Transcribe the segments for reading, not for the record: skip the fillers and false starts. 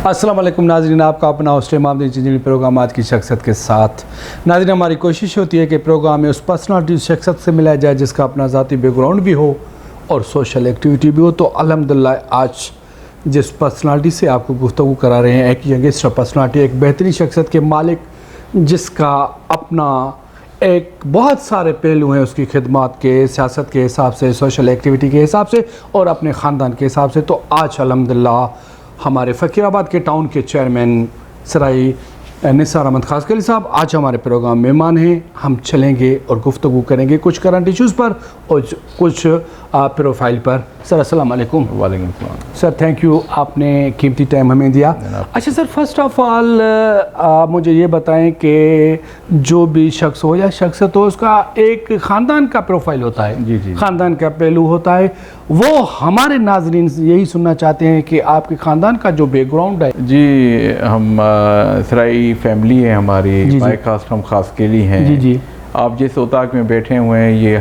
अस्सलाम वालेकुम नाज़रीन, आपका अपना हॉस्टल मामले इंजीनियरिंग प्रोग्राम आज की शख्सियत के साथ। नाज़रीन, हमारी कोशिश होती है कि प्रोग्राम में उस पर्सनालिटी शख्सियत से मिलाया जाए जिसका अपना ज़ाती बैकग्राउंड भी हो और सोशल एक्टिविटी भी हो। तो अल्हम्दुलिल्लाह आज जिस पर्सनालिटी से आपको गुफ्तगू करा रहे हैं, एक यंगस्टर पर्सनालिटी, एक बेहतरीन शख्सियत के मालिक, जिसका अपना एक बहुत सारे पहलू हैं उसकी खिदमत के, सियासत के हिसाब से, सोशल एक्टिविटी के हिसाब से और अपने ख़ानदान के हिसाब से। तो आज अल्हम्दुलिल्लाह हमारे फ़कीराबाद के टाउन के चेयरमैन सराई निसार अहमद खासकली साहब आज हमारे प्रोग्राम मेहमान हैं। हम चलेंगे और गुफ्तगू करेंगे कुछ करंट इश्यूज़ पर और कुछ प्रोफाइल पर। सर अस्सलाम वालेकुम। वालेकुम सलाम। सर थैंक यू, आपने कीमती टाइम हमें दिया। अच्छा सर, फर्स्ट ऑफ ऑल आप मुझे ये बताएं कि जो भी शख्स हो या शख्सियत हो, उसका एक ख़ानदान का प्रोफाइल होता है। जी जी। ख़ानदान का पहलू होता है, वो हमारे नाज़रीन यही सुनना चाहते हैं कि आपके ख़ानदान का जो बैकग्राउंड है। जी, हम सराई फैमिली है हमारी, बाय कास्ट हम खासकेली हैं। जी जी। आप जिस उताक में बैठे हुए हैं ये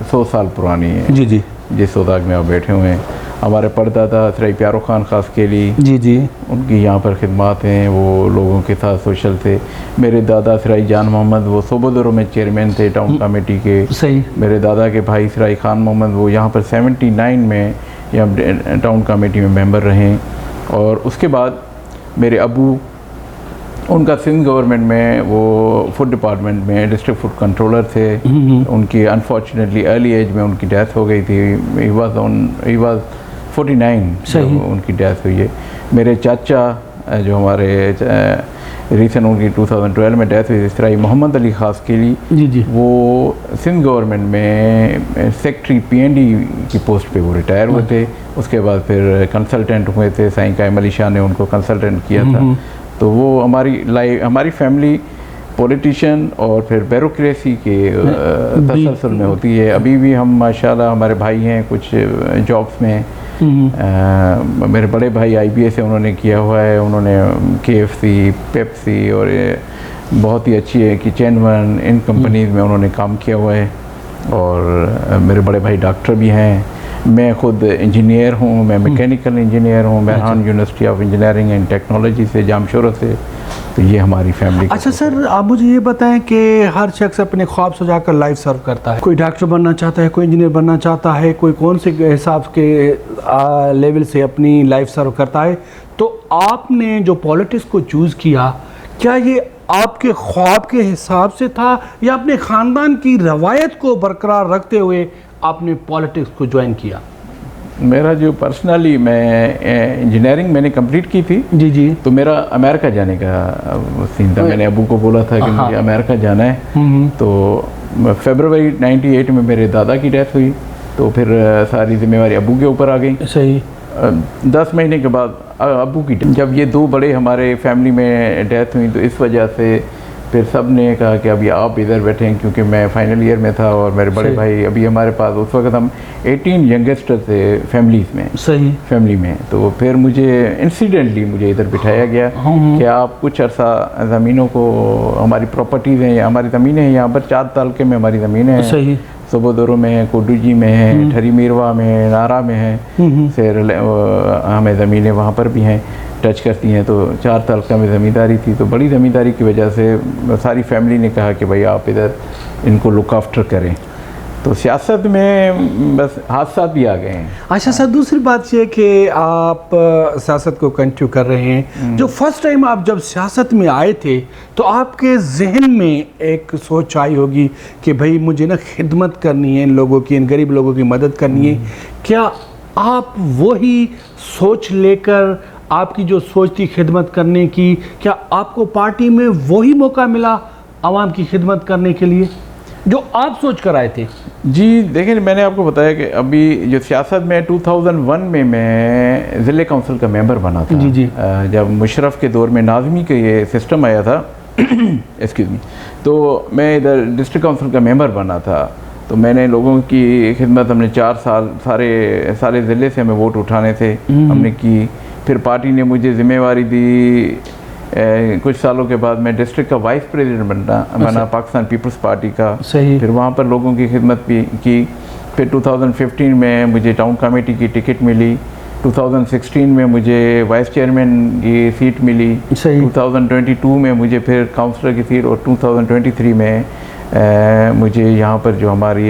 100 साल पुरानी है। जी जी। जिस उताक में आप बैठे हुए हैं, हमारे परदादा सराई प्यारो खान खासकेली, जी जी, उनकी यहाँ पर खिदमात हैं, वो लोगों के साथ सोशल थे। मेरे दादा सराई जान मोहम्मद वो सोबोदरों में चेयरमैन थे टाउन कमेटी के। सही। मेरे दादा के भाई सराई खान मोहम्मद वो यहाँ पर 79 में यहाँ टाउन कमेटी में मेंबर रहे। और उसके बाद मेरे अबू, उनका सिंध गवर्नमेंट में वो फूड डिपार्टमेंट में डिस्ट्रिक्ट फूड कंट्रोलर थे। उनकी अनफॉर्चुनेटली अर्ली एज में उनकी डेथ हो गई थी। ही वाज 49 जब उनकी डेथ हुई है। मेरे चाचा जो हमारे रिसेंट उनकी 2012 में डेथ हुई थी, सराई मोहम्मद अली खासकेली, जी जी, वो सिंध गवर्नमेंट में सेक्रेटरी PND की पोस्ट पे वो रिटायर हुए थे। उसके बाद फिर कंसल्टेंट हुए थे, साईं कायम अली शाह ने उनको कंसल्टेंट किया था। तो वो हमारी फैमिली पॉलिटिशियन और फिर ब्यूरोक्रेसी के तसलसल में होती है। अभी भी हम माशाल्लाह हमारे भाई हैं कुछ जॉब्स में। मेरे बड़े भाई IBS है, उन्होंने किया हुआ है, उन्होंने KFC, पेप्सी और बहुत ही अच्छी है कि चेनवन इन कंपनीज़ में उन्होंने काम किया हुआ है। और मेरे बड़े भाई डॉक्टर भी हैं। मैं खुद इंजीनियर हूँ, मैं मैकेनिकल इंजीनियर हूँ, Mehran university of engineering and technology से, जामशोरा से। तो ये हमारी फैमिली। अच्छा सर, आप मुझे ये बताएं कि हर शख्स अपने ख्वाब सजाकर लाइफ सर्व करता है। कोई डॉक्टर बनना चाहता है, कोई इंजीनियर बनना चाहता है, कोई कौन से हिसाब के लेवल से अपनी लाइफ सर्व करता है। तो आपने जो पॉलिटिक्स को चूज़ किया, क्या ये आपके ख्वाब के हिसाब से था या अपने ख़ानदान की रवायत को बरकरार रखते हुए आपने पॉलिटिक्स को ज्वाइन किया? मेरा जो पर्सनली, मैं इंजीनियरिंग मैंने कंप्लीट की थी। जी जी। तो मेरा अमेरिका जाने का सीन था। मैंने अबू को बोला था कि मुझे अमेरिका जाना है। तो फरवरी 98 में मेरे दादा की डेथ हुई, तो फिर सारी जिम्मेवारी अबू के ऊपर आ गई। सही। 10 महीने के बाद अबू की, जब ये दो बड़े हमारे फैमिली में डेथ हुई, तो इस वजह से फिर सब ने कहा कि अभी आप इधर बैठें, क्योंकि मैं फाइनल ईयर में था और मेरे बड़े भाई, अभी हमारे पास उस वक्त हम 18 यंगस्टर थे फैमिलीज़ में। सही। फैमिली में। तो फिर मुझे इंसिडेंटली इधर बिठाया गया कि आप कुछ अर्सा ज़मीनों को, हमारी प्रॉपर्टीज़ हैं, हमारी ज़मीनें हैं यहाँ पर 4 तालके में हमारी ज़मीनें हैं। सही। सोबोदोरो में है, कोडूजी में है, ठरी मीरवा में है, नारा में है, फिर हमें ज़मीनें वहाँ पर भी हैं, टच करती हैं। तो 4 तालका में ज़मींदारी थी। तो बड़ी ज़मींदारी की वजह से सारी फैमिली ने कहा कि भाई आप इधर इनको लुक आफ्टर करें। तो सियासत में बस हादसा भी आ गए हैं। अच्छा सर, दूसरी बात ये कि आप सियासत को कंटिन्यू कर रहे हैं। जो फर्स्ट टाइम आप जब सियासत में आए थे, तो आपके जहन में एक सोच आई होगी कि भाई मुझे ना खिदमत करनी है, इन लोगों की, इन गरीब लोगों की मदद करनी है। क्या आप वही सोच लेकर, आपकी जो सोच थी खिदमत करने की, क्या आपको पार्टी में वही मौका मिला आवाम की खिदमत करने के लिए जो आप सोच कर आए थे? जी देखिए, मैंने आपको बताया कि अभी जो सियासत में 2001 में मैं ज़िले काउंसिल का मेंबर बना था। जी जी। जब मुशर्रफ के दौर में नाज़मी का ये सिस्टम आया था एक्सक्यूज़ मी, तो मैं इधर डिस्ट्रिक्ट काउंसिल का मेंबर बना था। तो मैंने लोगों की खिदमत, हमने 4 साल सारे ज़िले से हमें वोट उठाने थे, हमने की। फिर पार्टी ने मुझे ज़िम्मेवारी दी, कुछ सालों के बाद मैं डिस्ट्रिक्ट का वाइस प्रेसिडेंट बना पाकिस्तान पीपल्स पार्टी का। सही। फिर वहाँ पर लोगों की खिदमत भी की। फिर 2015 में मुझे टाउन कमेटी की टिकट मिली। 2016 में मुझे वाइस चेयरमैन की सीट मिली। सही। 2022 में मुझे फिर काउंसलर की सीट, और 2023 में मुझे यहाँ पर जो हमारी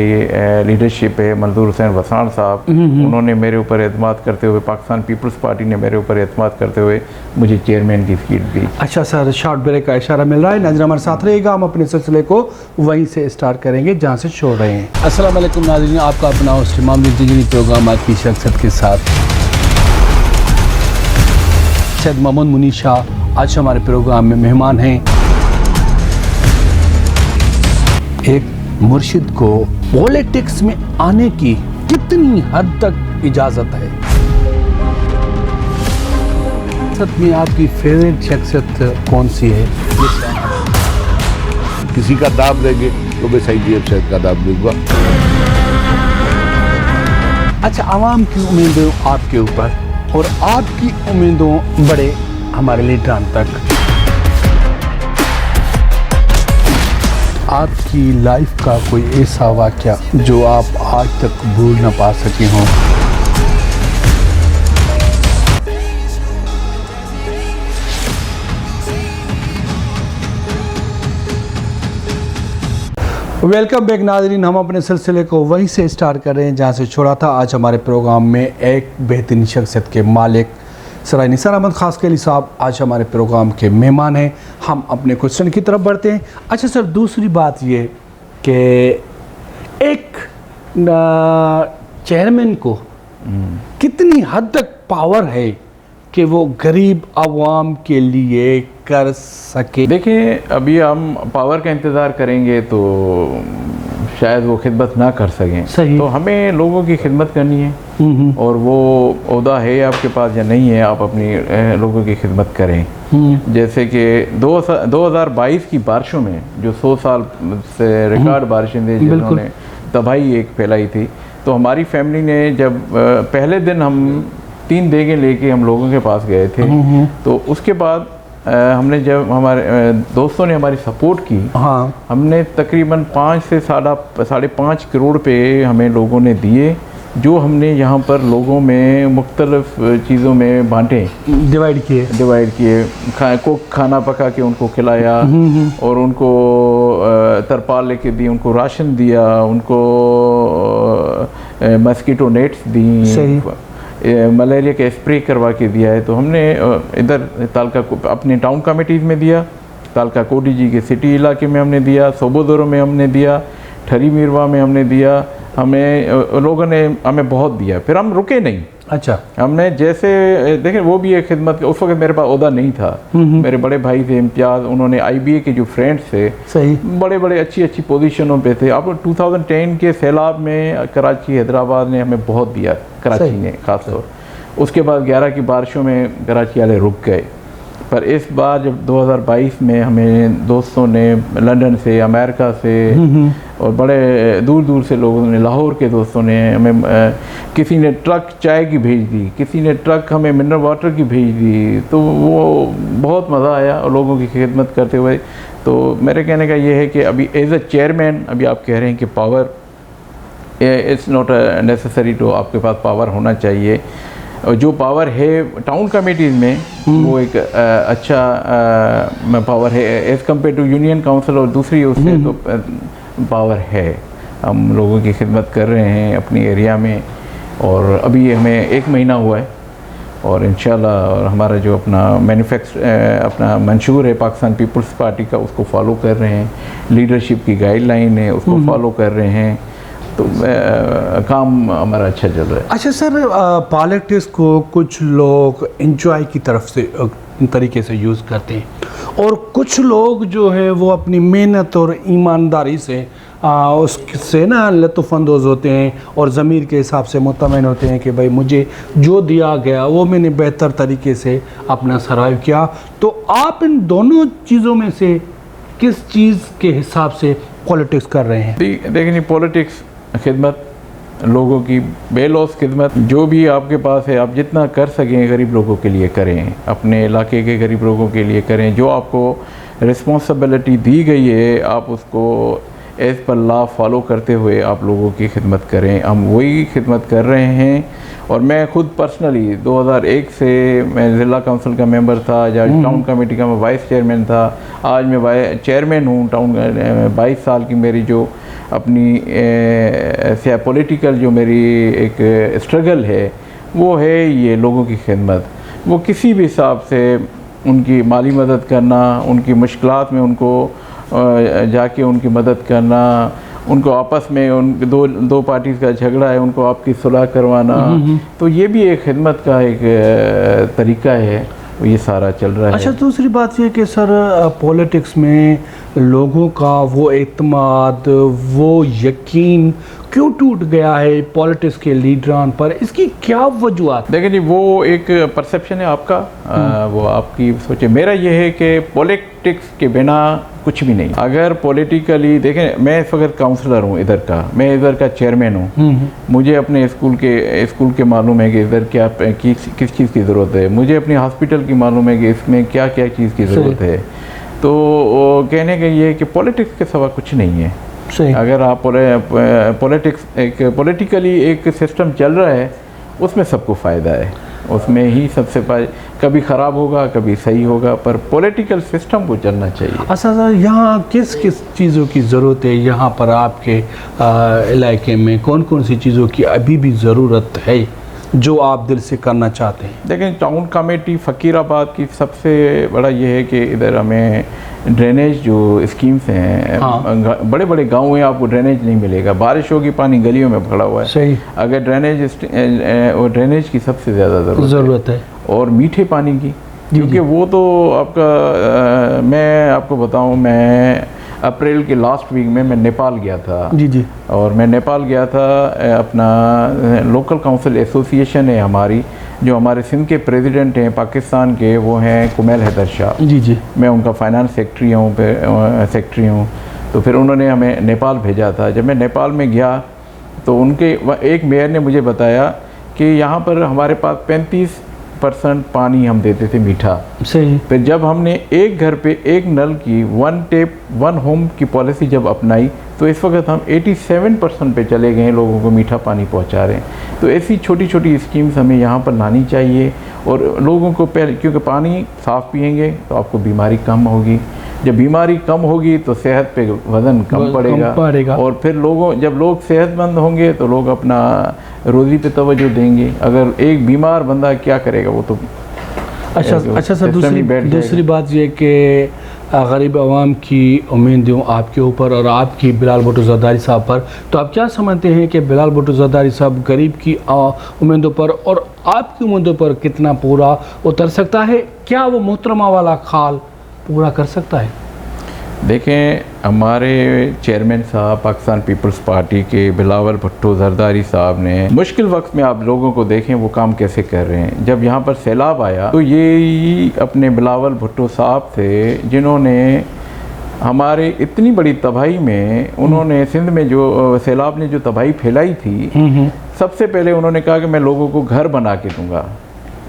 लीडरशिप है, मंजूर हुसैन वसाण साहब, उन्होंने मेरे ऊपर एतमाद करते हुए, पाकिस्तान पीपल्स पार्टी ने मेरे ऊपर एतमाद करते हुए मुझे चेयरमैन की सीट दी। अच्छा सर, शॉर्ट ब्रेक का इशारा मिल रहा है, नाज़रीन हमारे साथ रहिएगा। हम अपने सिलसिले को वहीं से स्टार्ट करेंगे जहाँ से छोड़ रहे हैं। अस्सलाम वालेकुम नाज़रीन, आपका अपना होस्ट इमाम ज़िंदगी प्रोग्राम आज की शख्सियत के साथ सैयद मोहम्मद मुनीर शाह आज हमारे प्रोग्राम में मेहमान हैं। एक मुर्शिद को पॉलिटिक्स में आने की कितनी हद तक इजाज़त है? सच में आपकी फेवरेट शख्सियत कौन सी है? किसी का दाम देंगे तो मैं सही जेब से का दाम दूंगा। अच्छा, आवाम की उम्मीदें आपके ऊपर और आपकी उम्मीदों बड़े हमारे लीडरान तक। आपकी लाइफ का कोई ऐसा वाक़या जो आप आज तक भूल ना पा सके हों? वेलकम बैक नाज़रीन, हम अपने सिलसिले को वहीं से स्टार्ट कर रहे हैं जहां से छोड़ा था। आज हमारे प्रोग्राम में एक बेहतरीन शख्सियत के मालिक सराय निसार अहमद खासकली साहब आज हमारे प्रोग्राम के मेहमान हैं। हम अपने क्वेश्चन की तरफ बढ़ते हैं। अच्छा सर, दूसरी बात ये कि एक चेयरमैन को कितनी हद तक पावर है कि वो गरीब आवाम के लिए कर सके? देखिए, अभी हम पावर का इंतज़ार करेंगे तो शायद वो खिदमत ना कर सकें। सही। तो हमें लोगों की खिदमत करनी है, और वो ओहदा है आपके पास या नहीं है, आप अपनी लोगों की खिदमत करें। जैसे कि 2022 की बारिशों में जो 100 साल से रिकॉर्ड बारिशें थी जिन्होंने तबाही एक फैलाई थी, तो हमारी फैमिली ने जब पहले दिन हम 3 देगें लेके हम लोगों के पास गए थे, तो उसके बाद हमने जब हमारे दोस्तों ने हमारी सपोर्ट की, हाँ, हमने तकरीबन 5 से 5.5 करोड़ रुपए हमें लोगों ने दिए, जो हमने यहाँ पर लोगों में मुख्तलिफ चीज़ों में बांटे, डिवाइड किए। खाना पका के उनको खिलाया, और उनको तरपाल लेके दी, उनको राशन दिया, उनको मस्कीटो नेट्स दी, मलेरिया का स्प्रे करवा के दिया है। तो हमने इधर तालका अपने टाउन कमेटीज़ में दिया, तालका कोडी जी के सिटी इलाके में हमने दिया, सोबोदोरो में हमने दिया, ठरी मीरवा में हमने दिया। हमें लोगों ने हमें बहुत दिया, फिर हम रुके नहीं। अच्छा, हमने जैसे देखें, वो भी एक खिदमत, उस वक्त मेरे पास ओहदा नहीं था, मेरे बड़े भाई थे इम्तियाज़, उन्होंने IBA के जो फ्रेंड्स थे, सही, बड़े बड़े अच्छी पोजीशनों पे थे। अब 2010 के सैलाब में कराची हैदराबाद ने हमें बहुत दिया, कराची ने ख़ास तौर। उसके बाद 11 की बारिशों में कराची वाले रुक गए, पर इस बार जब 2022 में हमें दोस्तों ने लंदन से, अमेरिका से और बड़े दूर दूर से लोगों ने, लाहौर के दोस्तों ने हमें, किसी ने ट्रक चाय की भेज दी, किसी ने ट्रक हमें मिनरल वाटर की भेज दी। तो वो बहुत मज़ा आया और लोगों की खिदमत करते हुए। तो मेरे कहने का ये है कि अभी एज अ चेयरमैन, अभी आप कह रहे हैं कि पावर इट्स नॉट नेसेसरी, तो आपके पास पावर होना चाहिए। और जो पावर है टाउन कमेटीज़ में, वो एक अच्छा पावर है as compare to union council, और दूसरी उससे तो पावर है। हम लोगों की खिदमत कर रहे हैं अपनी एरिया में, और अभी हमें 1 महीना हुआ है, और इंशाल्लाह हमारा जो अपना मंशूर है पाकिस्तान पीपल्स पार्टी का, उसको फॉलो कर रहे हैं। लीडरशिप की गाइडलाइन है, उसको फॉलो कर रहे हैं। तो काम हमारा अच्छा चल रहा है। अच्छा सर, पॉलिटिक्स को कुछ लोग एंजॉय की तरफ से तरीके से यूज़ करते हैं, और कुछ लोग जो है वो अपनी मेहनत और ईमानदारी से उससे ना लुत्फ़अंदोज़ होते हैं, और ज़मीर के हिसाब से मुतमईन होते हैं कि भाई मुझे जो दिया गया वो मैंने बेहतर तरीके से अपना सर्वाइव किया। तो आप इन दोनों चीज़ों में से किस चीज़ के हिसाब से पॉलिटिक्स कर रहे हैं? देखिए, पॉलिटिक्स खिदमत, लोगों की बेलौस खिदमत, जो भी आपके पास है आप जितना कर सकें गरीब लोगों के लिए करें, अपने इलाके के गरीब लोगों के लिए करें। जो आपको रिस्पॉन्सिबिलिटी दी गई है आप उसको एज़ पर लॉ फॉलो करते हुए आप लोगों की खिदमत करें। हम वही खिदमत कर रहे हैं। और मैं ख़ुद पर्सनली 2001 से मैं ज़िला काउंसिल का मेंबर था, जब टाउन कमेटी का मैं वाइस चेयरमैन था, आज मैं चेयरमैन हूँ टाउन। 22 साल की मेरी जो अपनी पॉलिटिकल जो मेरी एक स्ट्रगल है वो है ये लोगों की खिदमत। वो किसी भी हिसाब से उनकी माली मदद करना, उनकी मुश्किलात में उनको जाके उनकी मदद करना, उनको आपस में उन दो पार्टीज़ का झगड़ा है उनको आपकी सुलह करवाना, तो ये भी एक खिदमत का एक तरीका है, ये सारा चल रहा है। अच्छा, दूसरी बात ये कि सर पॉलिटिक्स में लोगों का वो एतमाद, वो यकीन क्यों टूट गया है पॉलिटिक्स के लीडरान पर? इसकी क्या वजूहत? देखिए जी, वो एक परसेप्शन है आपका, वो आपकी सोचे। मेरा ये है कि पॉलिटिक्स के बिना कुछ भी नहीं। अगर पॉलिटिकली देखें, मैं इस वक्त काउंसलर हूँ इधर का, मैं इधर का चेयरमैन हूँ, मुझे अपने स्कूल के मालूम है कि इधर क्या किस चीज़ की ज़रूरत है, मुझे अपनी हॉस्पिटल की मालूम है कि इसमें क्या क्या चीज़ की ज़रूरत है। तो कहने का ये है कि पॉलिटिक्स के सिवा कुछ नहीं है। सही। अगर आप पॉलिटिकली एक सिस्टम चल रहा है उसमें सबको फ़ायदा है, उसमें ही सबसे कभी ख़राब होगा कभी सही होगा, पर पॉलिटिकल सिस्टम को चलना चाहिए। अच्छा सर, यहाँ किस किस चीज़ों की ज़रूरत है यहाँ पर आपके इलाके में? कौन कौन सी चीज़ों की अभी भी ज़रूरत है जो आप दिल से करना चाहते हैं? देखें, टाउन कमेटी फ़कीराबाद की सबसे बड़ा ये है कि इधर हमें ड्रेनेज जो स्कीम्स हैं, हाँ। बड़े बड़े गाँव में आपको ड्रेनेज नहीं मिलेगा, बारिश होगी पानी गलियों में भरा हुआ है। सही। अगर ड्रेनेज की सबसे ज़्यादा ज़रूरत है, और मीठे पानी की, क्योंकि वो तो आपका मैं आपको बताऊं, मैं अप्रैल के लास्ट वीक में मैं नेपाल गया था। जी जी। और मैं नेपाल गया था, अपना लोकल काउंसिल एसोसिएशन है हमारी, जो हमारे सिंध के प्रेसिडेंट हैं पाकिस्तान के, वो हैं कुमैल हैदर शाह। जी जी। मैं उनका फाइनेंस सेक्रेटरी हूँ। तो फिर उन्होंने हमें नेपाल भेजा था। जब मैं नेपाल में गया तो उनके एक मेयर ने मुझे बताया कि यहाँ पर हमारे पास 35% पानी हम देते थे मीठा। सही। फिर जब हमने एक घर पे एक नल की, वन टेप वन होम की पॉलिसी जब अपनाई, तो इस वक्त हम 87% पे चले गए, लोगों को मीठा पानी पहुंचा रहे हैं। तो ऐसी छोटी छोटी स्कीम्स हमें यहाँ पर लानी चाहिए, और लोगों को पहले, क्योंकि पानी साफ़ पिएंगे तो आपको बीमारी कम होगी, जब बीमारी कम होगी तो सेहत पे वज़न कम पड़ेगा, और फिर जब लोग सेहतमंद होंगे तो लोग अपना रोज़ी पे तवज्जो देंगे। अगर एक बीमार बंदा क्या करेगा, वो तो अच्छा सर, दूसरी बात ये कि गरीब आवाम की उम्मीदें आपके ऊपर और आपकी बिलाल भुट्टो ज़रदारी साहब पर, तो आप क्या समझते हैं कि बिलाल भुट्टो ज़रदारी साहब गरीब की उम्मीदों पर और आपकी उम्मीदों पर कितना पूरा उतर सकता है? क्या वो मोहतरमा वाला खाल पूरा कर सकता है? देखें, हमारे चेयरमैन साहब पाकिस्तान पीपल्स पार्टी के बिलावल भुट्टो ज़रदारी साहब ने मुश्किल वक्त में, आप लोगों को देखें वो काम कैसे कर रहे हैं। जब यहाँ पर सैलाब आया तो ये अपने बिलावल भुट्टो साहब थे जिन्होंने हमारे इतनी बड़ी तबाही में, उन्होंने सिंध में जो सैलाब ने जो तबाही फैलाई थी, सबसे पहले उन्होंने कहा कि मैं लोगों को घर बना के दूँगा।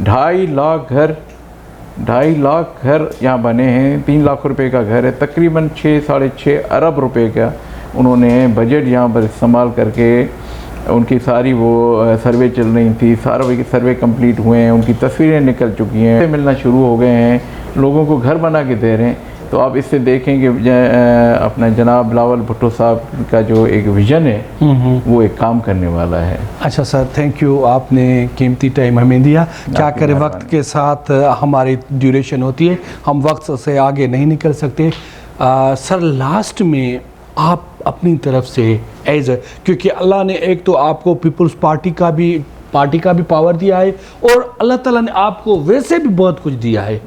2.5 लाख घर यहाँ बने हैं। 3 लाख रुपए का घर है, तकरीबन 6-6.5 अरब रुपए का उन्होंने बजट यहाँ पर इस्तेमाल करके, उनकी सारी वो सर्वे चल रही थी, सारे सर्वे कंप्लीट हुए हैं, उनकी तस्वीरें निकल चुकी हैं, मिलना शुरू हो गए हैं, लोगों को घर बना के दे रहे हैं। तो आप इससे देखें कि अपना जनाब बिलावल भुट्टो साहब का जो एक विज़न है वो एक काम करने वाला है। अच्छा सर, थैंक यू, आपने कीमती टाइम हमें दिया। क्या करें, वक्त के साथ हमारी ड्यूरेशन होती है, हम वक्त से आगे नहीं निकल सकते। सर, लास्ट में आप अपनी तरफ से क्योंकि अल्लाह ने एक तो आपको पीपल्स पार्टी का भी पावर दिया है, और अल्लाह ताला ने आपको वैसे भी बहुत कुछ दिया है,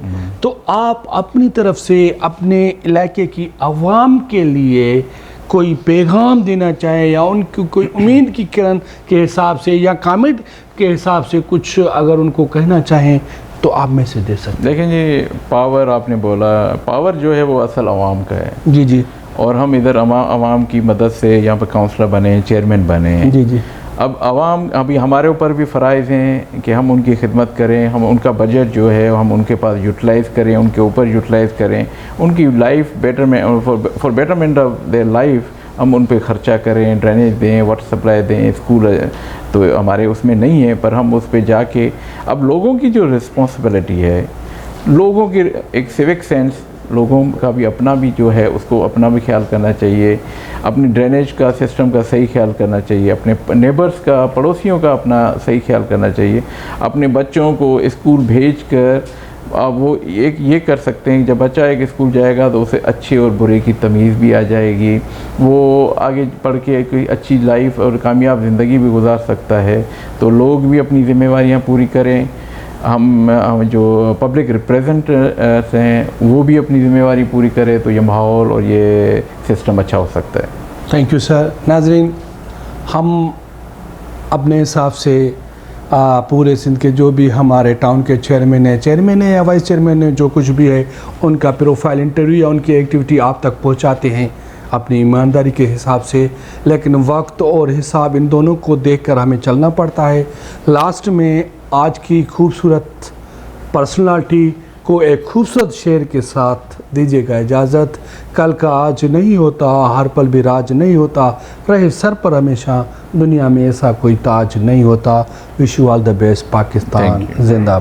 तो आप अपनी तरफ से अपने इलाके की आवाम के लिए कोई पैगाम देना चाहें, या उनकी कोई उम्मीद की किरण के हिसाब से या कमेंट के हिसाब से कुछ अगर उनको कहना चाहें तो आप में से दे सकते हैं। देखें जी, पावर आपने बोला, पावर जो है वो असल आवाम का है। जी जी। और हम इधर आवाम की मदद से यहाँ पर काउंसलर बने, चेयरमैन बने। जी जी। अब आवाम, अभी हमारे ऊपर भी फ़राइज़ हैं कि हम उनकी खिदमत करें, हम उनका बजट जो है हम उनके पास यूटिलाइज़ करें, उनके ऊपर यूटिलाइज़ करें, उनकी life for betterment of their life हम उन पे ख़र्चा करें, ड्रेनेज दें, वाटर सप्लाई दें, स्कूल तो हमारे उसमें नहीं है, पर हम उस पे जाके अब लोगों की जो रिस्पॉन्सिबिलिटी है, लोगों की एक सिविक सेंस, लोगों का भी अपना भी जो है उसको अपना भी ख्याल करना चाहिए, अपनी ड्रेनेज का सिस्टम का सही ख्याल करना चाहिए, अपने नेबर्स का, पड़ोसियों का अपना सही ख्याल करना चाहिए, अपने बच्चों को स्कूल भेज कर अब वो एक ये कर सकते हैं, जब बच्चा एक स्कूल जाएगा तो उसे अच्छे और बुरे की तमीज़ भी आ जाएगी, वो आगे पढ़ के कोई अच्छी लाइफ और कामयाब ज़िंदगी भी गुजार सकता है। तो लोग भी अपनी ज़िम्मेवारियाँ पूरी करें, हम जो पब्लिक रिप्रेजेंटेटिव्स हैं वो भी अपनी ज़िम्मेवारी पूरी करें, तो ये माहौल और ये सिस्टम अच्छा हो सकता है। Thank you sir. नाज़रीन, हम अपने हिसाब से पूरे सिंध के जो भी हमारे टाउन के चेयरमैन है या वाइस चेयरमैन है, जो कुछ भी है, उनका प्रोफाइल इंटरव्यू या उनकी एक्टिविटी आप तक पहुंचाते हैं अपनी ईमानदारी के हिसाब से, लेकिन वक्त और हिसाब इन दोनों को देखकर हमें चलना पड़ता है। लास्ट में आज की खूबसूरत पर्सनालिटी को एक खूबसूरत शेर के साथ दीजिएगा इजाज़त। कल का आज नहीं होता, हर पल भी राज नहीं होता, रहे सर पर हमेशा, दुनिया में ऐसा कोई ताज नहीं होता। Wish you all the best. Pakistan जिंदाबाद।